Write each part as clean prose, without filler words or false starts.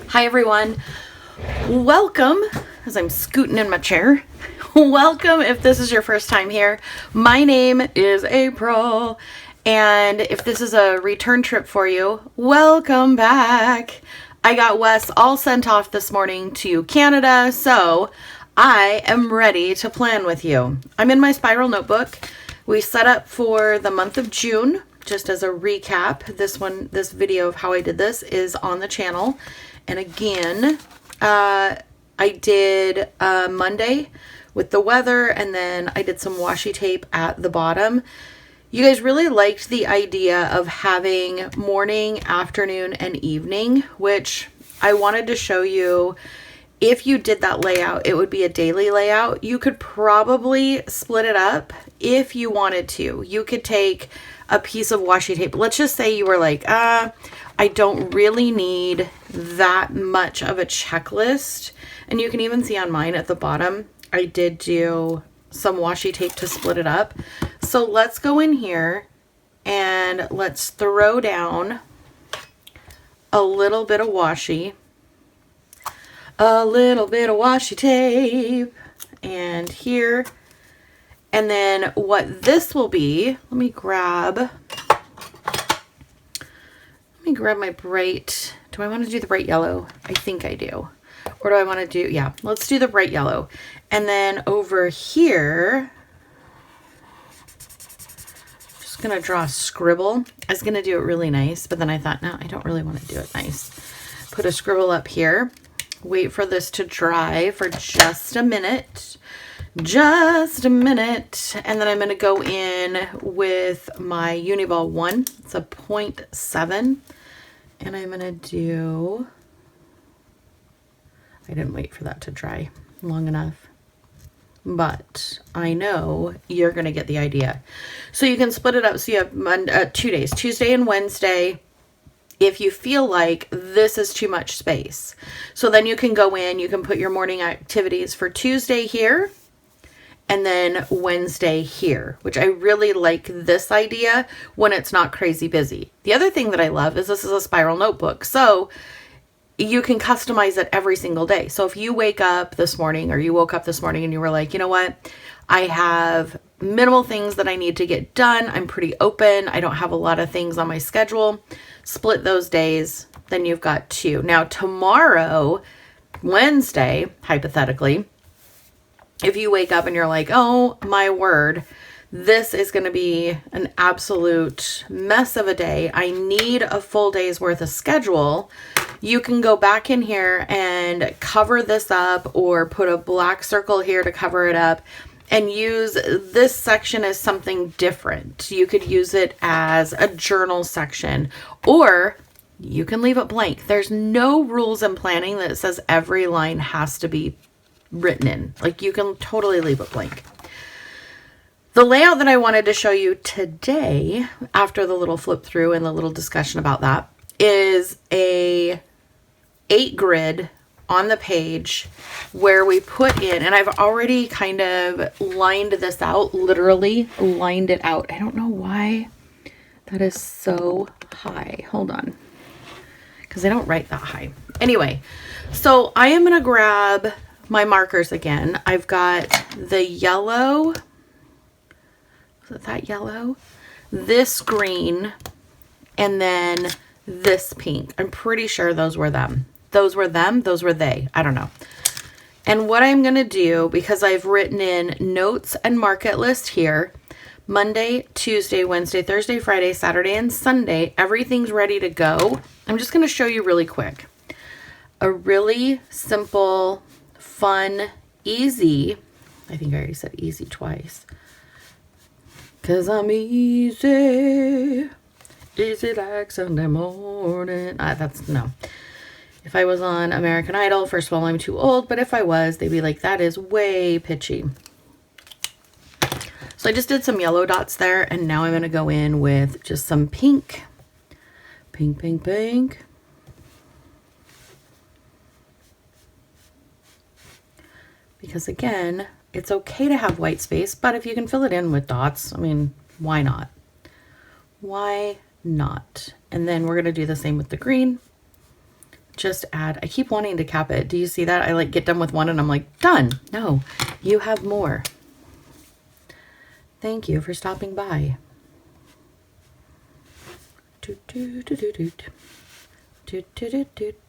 Hi everyone, welcome, as I'm scooting in my chair, welcome if this is your first time here. My name is April, and if this is a return trip for you, welcome back. I got Wes all sent off this morning to Canada, so I am ready to plan with you. I'm in my spiral notebook. We set up for the month of June. Just as a recap, this video of how I did this is on the channel. And again, I did Monday with the weather, and then I did some washi tape at the bottom. You guys really liked the idea of having morning, afternoon, and evening, which I wanted to show you. If you did that layout, it would be a daily layout. You could probably split it up if you wanted to. You could take a piece of washi tape. Let's just say you were like, I don't really need that much of a checklist. And you can even see on mine at the bottom, I did do some washi tape to split it up. So let's go in here and let's throw down a little bit of washi. A little bit of washi tape. And here. And then what this will be, let me grab my bright, do I want to do the bright yellow? I think I do. Or do I want to do, yeah, let's do the bright yellow. And then over here, just going to draw a scribble. I was going to do it really nice, but then I thought, no, I don't really want to do it nice. Put a scribble up here. Wait for this to dry for just a minute. Just a minute, and then I'm going to go in with my Uniball 1. It's a 0.7, and I'm going to do, I didn't wait for that to dry long enough, but I know you're going to get the idea. So you can split it up, so you have 2 days, Tuesday and Wednesday, if you feel like this is too much space. So then you can go in, you can put your morning activities for Tuesday here, and then Wednesday here, which I really like this idea when it's not crazy busy. The other thing that I love is this is a spiral notebook. So you can customize it every single day. So if you wake up this morning, or you woke up this morning and you were like, you know what? I have minimal things that I need to get done. I'm pretty open. I don't have a lot of things on my schedule. Split those days. Then you've got 2. Now tomorrow, Wednesday, hypothetically, if you wake up and you're like, oh my word, this is going to be an absolute mess of a day. I need a full day's worth of schedule. You can go back in here and cover this up, or put a black circle here to cover it up, and use this section as something different. You could use it as a journal section, or you can leave it blank. There's no rules in planning that says every line has to be written in. Like, you can totally leave it blank. The layout that I wanted to show you today, after the little flip through and the little discussion about that, is a 8 grid on the page where we put in, and I've already kind of lined this out, literally lined it out. I don't know why that is so high. Hold on, because I don't write that high. Anyway, so I am going to grab my markers again. I've got the yellow, is it that yellow? This green, and then this pink. I'm pretty sure those were them. Those were them, those were they. I don't know. And what I'm going to do, because I've written in notes and market list here, Monday, Tuesday, Wednesday, Thursday, Friday, Saturday, and Sunday, everything's ready to go. I'm just going to show you really quick. A really simple, fun, easy, I think I already said easy twice, because I'm easy like Sunday morning. No. If I was on American Idol, first of all, I'm too old, but if I was, they'd be like, that is way pitchy. So I just did some yellow dots there, and now I'm going to go in with just some pink. Pink, pink, pink. Because again, it's okay to have white space, but if you can fill it in with dots, I mean, why not? Why not? And then we're going to do the same with the green. just add, I keep wanting to cap it. Do you see that? I like get done with one and I'm like, done. No, you have more. Thank you for stopping by. Doot, doot, doot, doot, doot. Doot, doot, doot, doot.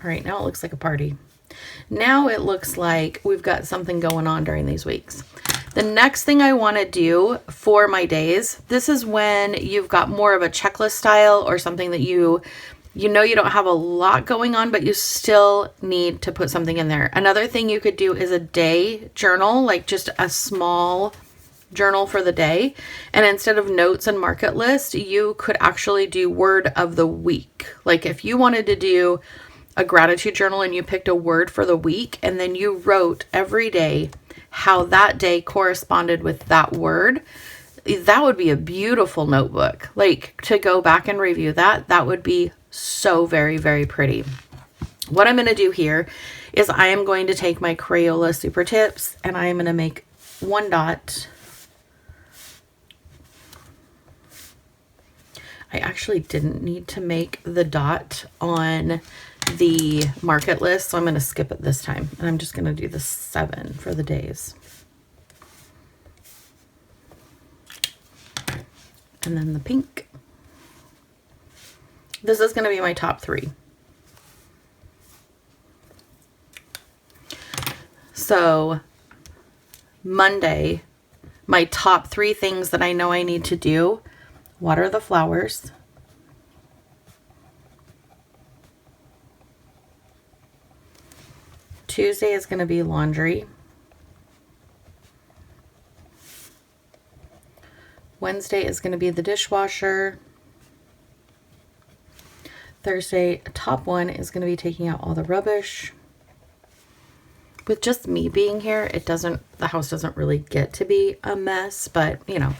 All right, now it looks like a party. Now it looks like we've got something going on during these weeks. The next thing I want to do for my days, this is when you've got more of a checklist style or something that you know you don't have a lot going on, but you still need to put something in there. Another thing you could do is a day journal, like just a small journal for the day. And instead of notes and market list, you could actually do word of the week. Like if you wanted to do a gratitude journal and you picked a word for the week and then you wrote every day how that day corresponded with that word, that would be a beautiful notebook. Like to go back and review that would be so very, very pretty. What I'm going to do here is I am going to take my Crayola Super Tips and I am going to make one dot. I actually didn't need to make the dot on the market list, so I'm going to skip it this time. And I'm just going to do the 7 for the days. And then the pink. This is going to be my top 3. So Monday, my top 3 things that I know I need to do: water the flowers, Tuesday is going to be laundry, Wednesday is going to be the dishwasher, Thursday, top 1 is going to be taking out all the rubbish. With just me being here, the house doesn't really get to be a mess, but you know,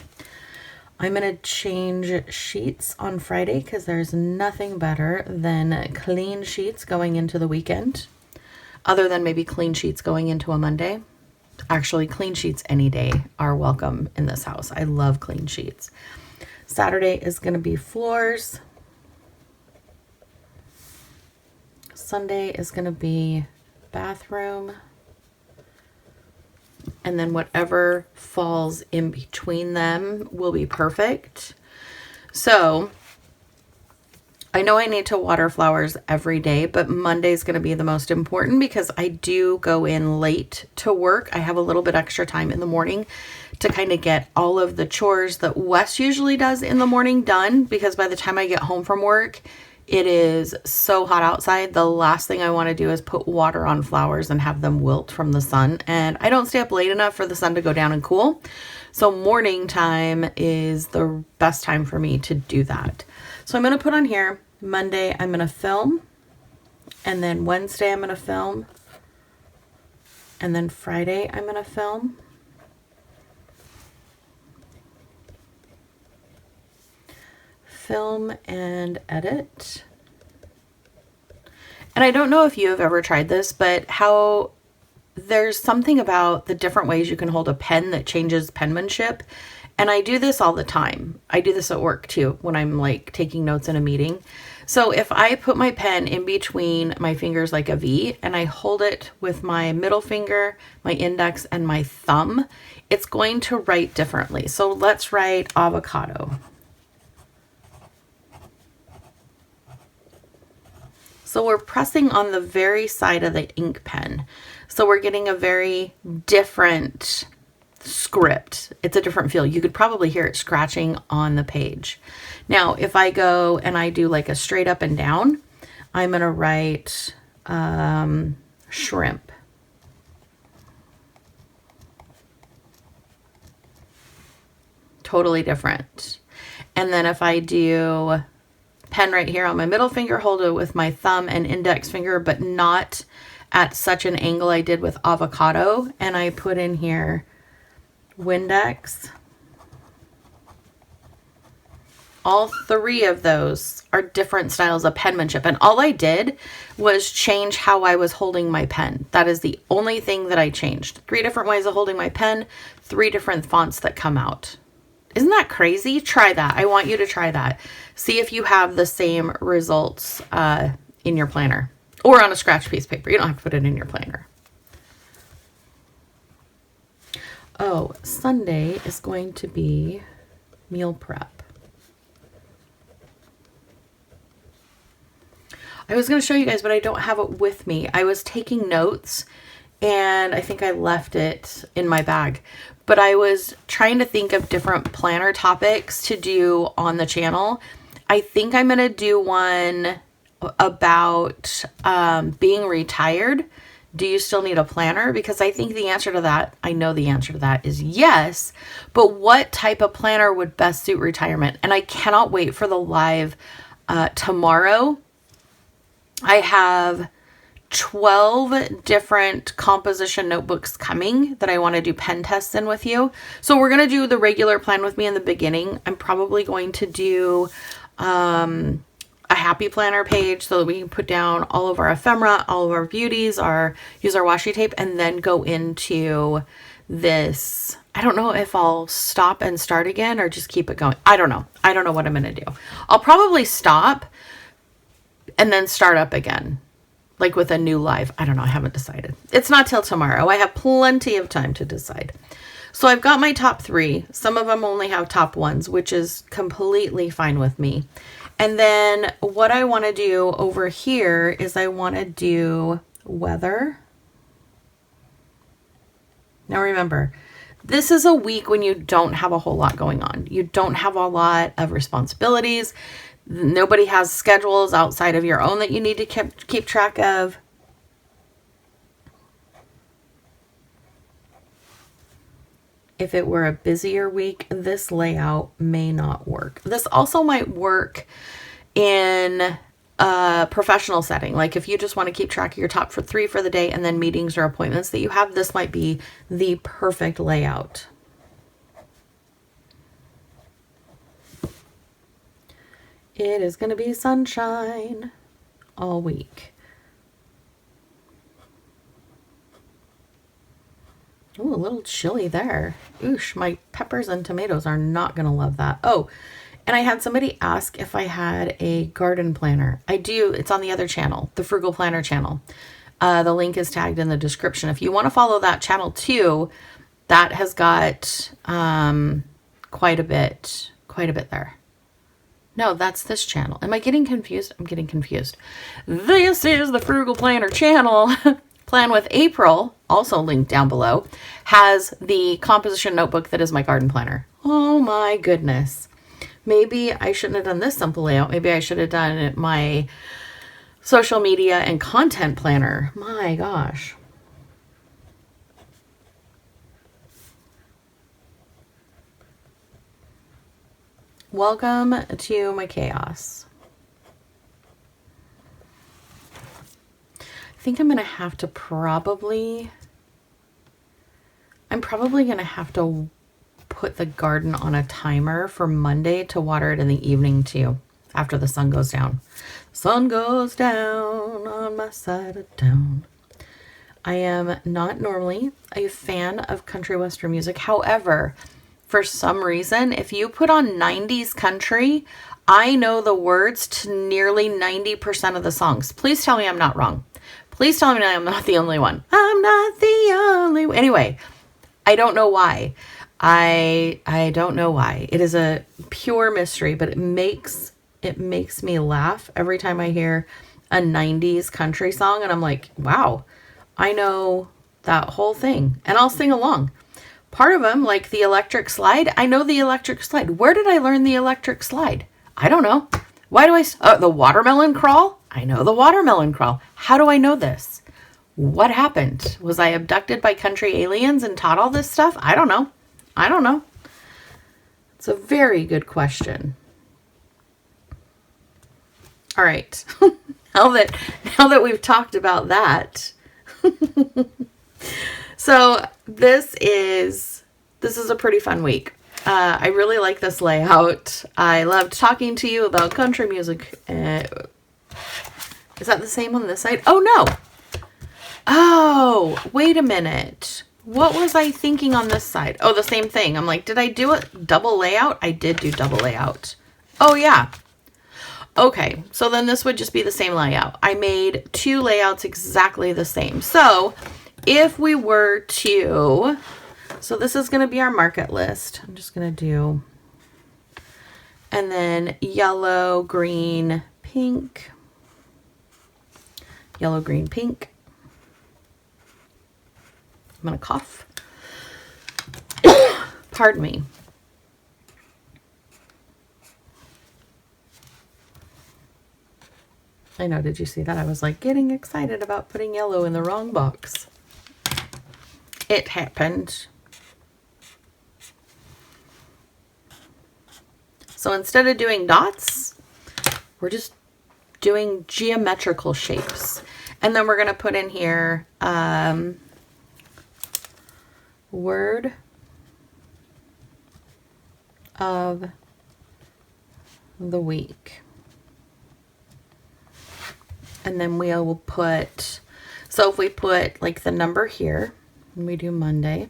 I'm going to change sheets on Friday because there's nothing better than clean sheets going into the weekend, other than maybe clean sheets going into a Monday. Actually, clean sheets any day are welcome in this house. I love clean sheets. Saturday is going to be floors. Sunday is going to be bathroom. And then whatever falls in between them will be perfect. So I know I need to water flowers every day, but Monday is going to be the most important because I do go in late to work. I have a little bit extra time in the morning to kind of get all of the chores that Wes usually does in the morning done, because by the time I get home from work, it is so hot outside. The last thing I want to do is put water on flowers and have them wilt from the sun. And I don't stay up late enough for the sun to go down and cool. So morning time is the best time for me to do that. So I'm going to put on here, Monday I'm going to film. And then Wednesday I'm going to film. And then Friday I'm going to film. Film and edit. And I don't know if you have ever tried this, but how there's something about the different ways you can hold a pen that changes penmanship. And I do this all the time. I do this at work too when I'm like taking notes in a meeting. So if I put my pen in between my fingers like a V and I hold it with my middle finger, my index, and my thumb, it's going to write differently. So let's write avocado. So we're pressing on the very side of the ink pen. So we're getting a very different script. It's a different feel. You could probably hear it scratching on the page. Now, if I go and I do like a straight up and down, I'm going to write shrimp. Totally different. And then if I do pen right here on my middle finger, hold it with my thumb and index finger, but not at such an angle I did with avocado. And I put in here Windex all 3 of those are different styles of penmanship. And all I did was change how I was holding my pen. That is the only thing that I changed. 3 different ways of holding my pen, 3 different fonts that come out. Isn't that crazy? Try that. I want you to try that. See if you have the same results in your planner or on a scratch piece of paper. You don't have to put it in your planner. Oh, Sunday is going to be meal prep. I was going to show you guys, but I don't have it with me. I was taking notes and I think I left it in my bag. But I was trying to think of different planner topics to do on the channel. I think I'm going to do one about being retired. Do you still need a planner? Because I think the answer to that, I know the answer to that is yes. But what type of planner would best suit retirement? And I cannot wait for the live tomorrow. I have 12 different composition notebooks coming that I want to do pen tests in with you. So we're going to do the regular plan with me in the beginning. I'm probably going to do a happy planner page so that we can put down all of our ephemera, all of our beauties, use our washi tape, and then go into this. I don't know if I'll stop and start again or just keep it going. I don't know. I don't know what I'm going to do. I'll probably stop and then start up again, like with a new live. I don't know. I haven't decided. It's not till tomorrow. I have plenty of time to decide. So I've got my top 3. Some of them only have top 1s, which is completely fine with me. And then what I want to do over here is I want to do weather. Now remember, this is a week when you don't have a whole lot going on. You don't have a lot of responsibilities. Nobody has schedules outside of your own that you need to keep track of. If it were a busier week, this layout may not work. This also might work in a professional setting. Like if you just want to keep track of your top 3 for the day and then meetings or appointments that you have, this might be the perfect layout. It is going to be sunshine all week. Ooh, a little chilly there. Oosh, my peppers and tomatoes are not going to love that. Oh, and I had somebody ask if I had a garden planner. I do. It's on the other channel, the Frugal Planner channel. The link is tagged in the description. If you want to follow that channel too, that has got quite a bit there. No, that's this channel. Am I getting confused? I'm getting confused. This is the Frugal Planner channel. Plan with April, also linked down below, has the composition notebook that is my garden planner. Oh my goodness. Maybe I shouldn't have done this simple layout. Maybe I should have done my social media and content planner. My gosh. Welcome to my chaos. I think I'm going to have to I'm probably going to have to put the garden on a timer for Monday to water it in the evening too, after the sun goes down. Sun goes down on my side of town. I am not normally a fan of country western music. However, for some reason, if you put on 90s country, I know the words to nearly 90% of the songs. Please tell me I'm not wrong. Please tell me I'm not the only one. I'm not the only one. Anyway, I don't know why. I don't know why. It is a pure mystery, but it makes me laugh every time I hear a 90s country song. And I'm like, wow, I know that whole thing. And I'll sing along. Part of them, like the electric slide, I know the electric slide. Where did I learn the electric slide? I don't know. Why do the watermelon crawl? I know the watermelon crawl. How do I know this? What happened? Was I abducted by country aliens and taught all this stuff? I don't know. It's a very good question. All right. now that we've talked about that. So this is a pretty fun week. I really like this layout. I loved talking to you about country music. Is that the same on this side? Oh, no. Oh, wait a minute. What was I thinking on this side? Oh, the same thing. I'm like, did I do a double layout? I did do double layout. Oh, yeah. Okay, so then this would just be the same layout. I made 2 layouts exactly the same. So if we were to, so this is going to be our market list. I'm just going to do, and then yellow, green, pink, yellow, green, pink. I'm going to cough. Pardon me. I know, did you see that? I was like getting excited about putting yellow in the wrong box. It happened. So instead of doing dots, we're just doing geometrical shapes. And then we're going to put in here word of the week. And then we will put, so if we put like the number here, and we do Monday.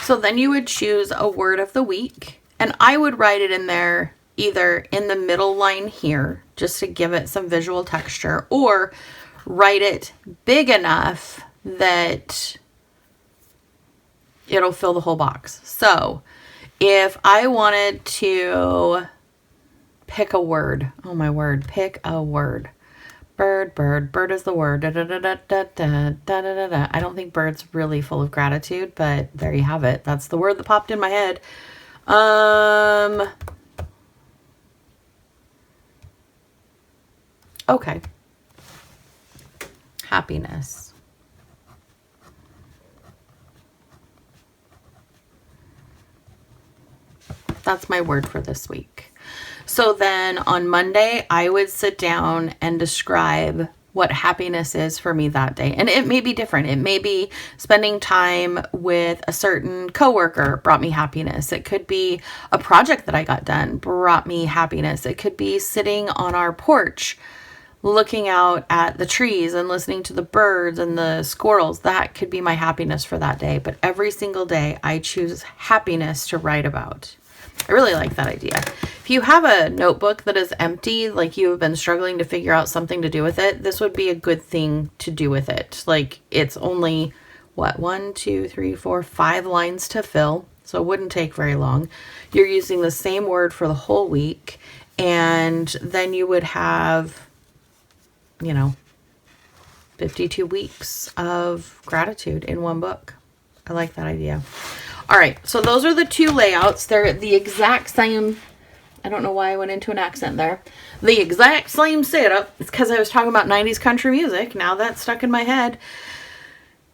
So then you would choose a word of the week, and I would write it in there either in the middle line here, just to give it some visual texture, or write it big enough that it'll fill the whole box. So if I wanted to pick a word, oh my word, pick a word. Bird, bird, bird is the word. Da, da, da, da, da, da, da, da, da. I don't think bird's really full of gratitude, but there you have it. That's the word that popped in my head. Okay. Happiness. That's my word for this week. So then on Monday, I would sit down and describe what happiness is for me that day. And it may be different. It may be spending time with a certain coworker brought me happiness. It could be a project that I got done brought me happiness. It could be sitting on our porch, looking out at the trees and listening to the birds and the squirrels. That could be my happiness for that day. But every single day, I choose happiness to write about. I really like that idea. If you have a notebook that is empty, like you have been struggling to figure out something to do with it, this would be a good thing to do with it. Like it's only, what, 1, 2, 3, 4, 5 lines to fill. So it wouldn't take very long. You're using the same word for the whole week. And then you would have, 52 weeks of gratitude in one book. I like that idea. All right, so those are the 2 layouts. They're the exact same. I don't know why I went into an accent there. The exact same setup. It's because I was talking about 90s country music. Now that's stuck in my head.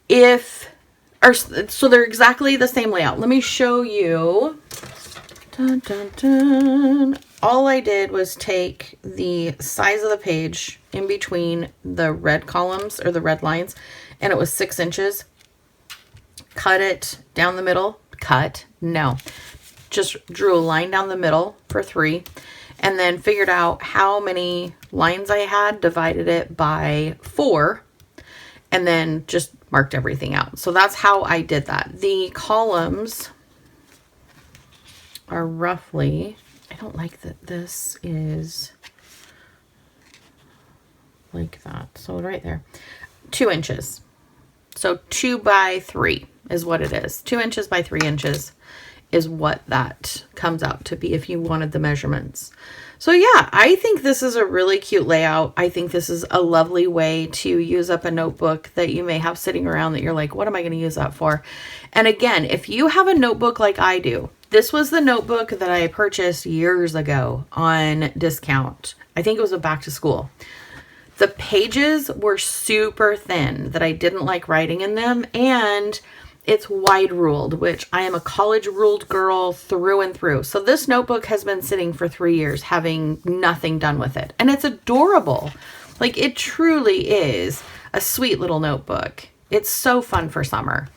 So they're exactly the same layout. Let me show you. Dun, dun, dun. All I did was take the size of the page in between the red columns or the red lines, and it was 6 inches. Cut it down the middle. Just drew a line down the middle for 3, and then figured out how many lines I had, divided it by 4, and then just marked everything out. So that's how I did that. The columns are roughly, I don't like that this is like that. So right there, 2 inches. So 2 by 3 is what it is. 2 inches by 3 inches is what that comes out to be if you wanted the measurements. So yeah, I think this is a really cute layout. I think this is a lovely way to use up a notebook that you may have sitting around that you're like, what am I going to use that for? And again, if you have a notebook like I do, this was the notebook that I purchased years ago on discount. I think it was a back to school. The pages were super thin that I didn't like writing in them, and it's wide ruled, which I am a college ruled girl through and through. So this notebook has been sitting for 3 years having nothing done with it. And it's adorable. Like, it truly is a sweet little notebook. It's so fun for summer.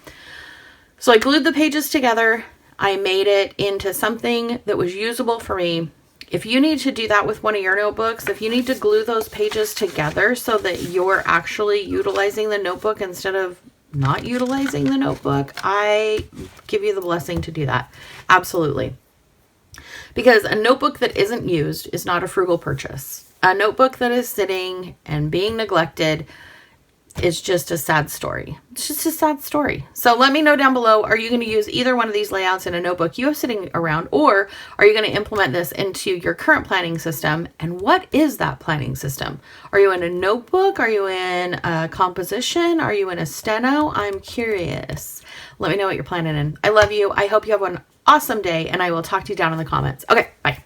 So I glued the pages together. I made it into something that was usable for me. If you need to do that with one of your notebooks, if you need to glue those pages together so that you're actually utilizing the notebook instead of not utilizing the notebook, I give you the blessing to do that. Absolutely. Because a notebook that isn't used is not a frugal purchase. A notebook that is sitting and being neglected is just a sad story. It's just a sad story. So let me know down below, are you going to use either one of these layouts in a notebook you have sitting around, or are you going to implement this into your current planning system? And what is that planning system? Are you in a notebook? Are you in a composition? Are you in a steno? I'm curious. Let me know what you're planning in. I love you. I hope you have an awesome day, and I will talk to you down in the comments. Okay, bye.